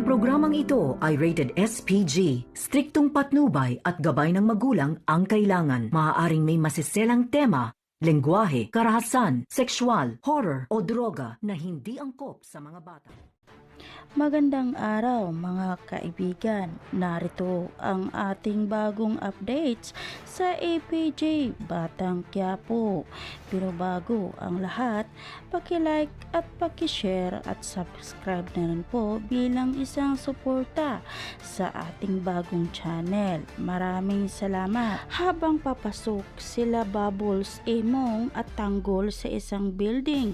programang ito ay rated SPG. Striktong patnubay at gabay ng magulang ang kailangan. Maaaring may masiselang tema, lengguwahe, karahasan, sexual, horror o droga na hindi angkop sa mga bata. Magandang araw mga kaibigan, narito ang ating bagong updates sa APJ Batang Quiapo. Pero bago ang lahat, paki-like at paki-share at subscribe na rin po bilang isang suporta sa ating bagong channel. Maraming salamat. Habang papasok sila Bubbles, Emong at Tanggol sa isang building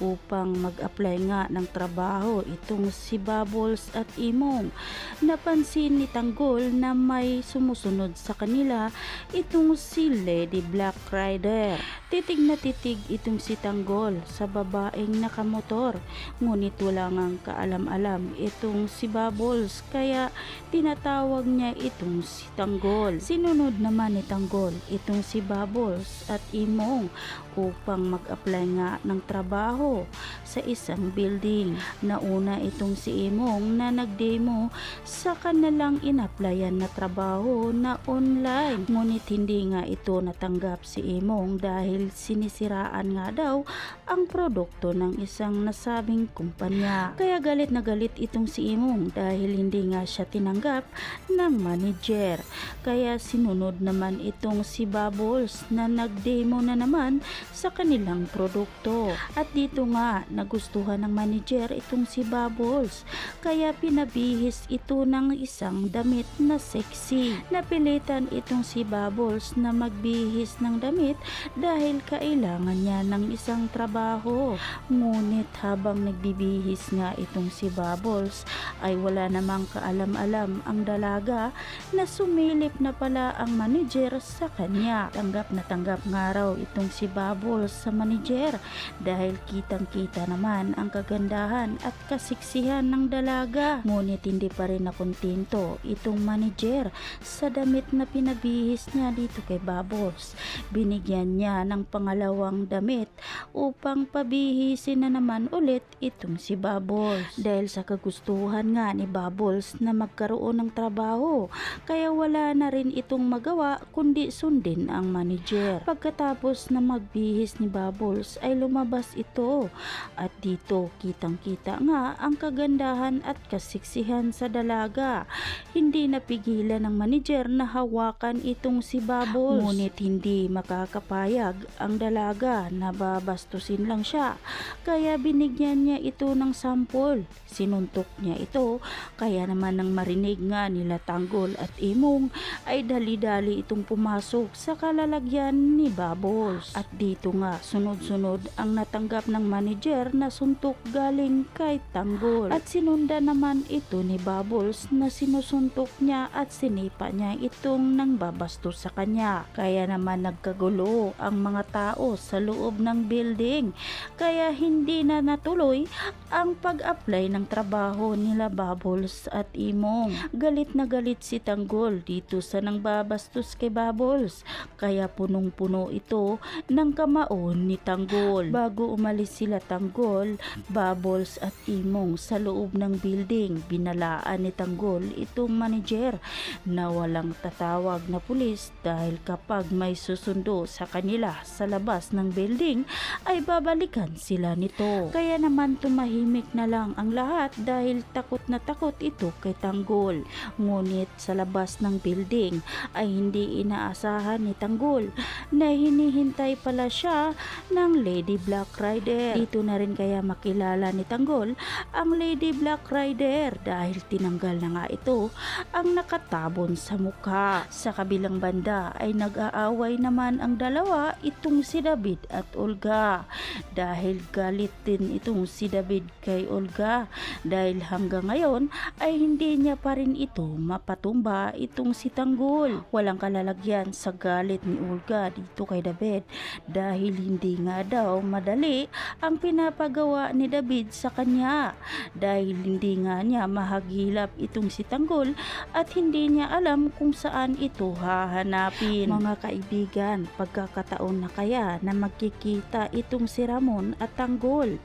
upang mag-apply nga ng trabaho itong si Bubbles at Emong, napansin ni Tanggol na may sumusunod sa kanila itong si Lady Black Rider. Titig na titig itong si Tanggol sa babaeng nakamotor, ngunit wala ngang kaalam-alam itong si Bubbles, kaya tinatawag niya itong si Tanggol. Sinunod naman ni Tanggol itong si Bubbles at Emong upang mag-apply nga ng trabaho sa isang building. Nauna itong si Emong na nag-demo sa kanilang in-applyan na trabaho na online, ngunit hindi nga ito natanggap si Emong dahil sinisiraan nga daw ang produkto ng isang nasabing kumpanya. Kaya galit na galit itong si Emong dahil hindi nga siya tinanggap ng manager. Kaya sinunod naman itong si Bubbles na nag-demo na naman sa kanilang produkto. At dito nga nagustuhan ng manager itong si Bubbles, kaya pinabihis ito ng isang damit na sexy. Napilitan itong si Bubbles na magbihis ng damit dahil kailangan niya ng isang trabaho. Ngunit habang nagbibihis nga itong si Bubbles ay wala namang kaalam-alam ang dalaga na sumilip na pala ang manager sa kanya. Tanggap na tanggap nga raw itong si Bubbles sa manager dahil kitang-kita naman ang kagandahan at kasiksihan ng dalaga. Ngunit hindi pa rin nakontento itong manager sa damit na pinabihis niya dito kay Bubbles. Binigyan niya ng pangalawang damit upang pabihisin na naman ulit itong si Bubbles. Dahil sa kagustuhan nga ni Bubbles na magkaroon ng trabaho, kaya wala na rin itong magawa kundi sundin ang manager. Pagkatapos na magbihis ni Bubbles ay lumabas ito at dito kitang-kita nga ang kagandahan at kasiksihan sa dalaga. Hindi napigilan ng manager na hawakan itong si Bubbles, ngunit hindi makakapayag ang dalaga na babastusin lang siya, kaya binigyan niya ito ng sampol. Sinuntok niya ito, kaya naman nang marinig nga nila Tanggol at Emong ay dali-dali itong pumasok sa kalalagyan ni Bubbles. At dito nga sunod-sunod ang natanggap ng manager na suntok galing kay Tanggol, at sinundan naman ito ni Bubbles na sinusuntok niya at sinipa niya itong nang babastos sa kanya. Kaya naman nagkagulo ang mga tao sa loob ng building, kaya hindi na natuloy ang pag-apply ng trabaho nila Bubbles at Emong. Galit na galit si Tanggol dito sa nang babastos kay Bubbles, kaya punong-puno ito ng kamaon ni Tanggol. Bago umalis sila Tanggol, Bubbles at Emong sa loob ng building, binalaan ni Tanggol itong manager na walang tatawag na pulis dahil kapag may susundo sa kanila sa labas ng building ay babalikan sila nito. Kaya naman tumahimik na lang ang lahat dahil takot na takot ito kay Tanggol. Ngunit sa labas ng building ay hindi inaasahan ni Tanggol na hinihintay pala siya ng Lady Black Rider. Dito na rin kaya makilala ni Tanggol ang Lady Black Rider dahil tinanggal na nga ito ang nakatabon sa mukha. Sa kabilang banda ay nag-aaway naman ang dalawa, itong si David at Olga, dahil galit din itong si David kay Olga dahil hanggang ngayon ay hindi niya pa rin ito mapatumba itong si Tanggol. Walang kalalagyan sa galit ni Olga dito kay David dahil hindi nga daw madali ang pinapagawa ni David sa kanya dahil hindi nga niya mahagilap itong si Tanggol at hindi niya alam kung saan ito hahanapin. Mga kaibigan, pagkakataon na kaya na magkikita itong si Ramon at Tanggol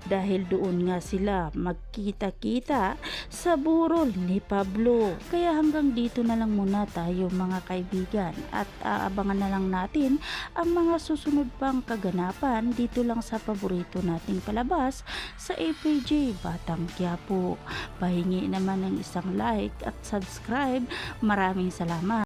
dahil doon nga sila magkita-kita sa burol ni Pablo. Kaya hanggang dito na lang muna tayo mga kaibigan at aabangan na lang natin ang mga susunod pang kaganapan dito lang sa paborito nating palabas sa APJ Batang Quiapo. Pahingi naman ng isang like at subscribe. Maraming salamat.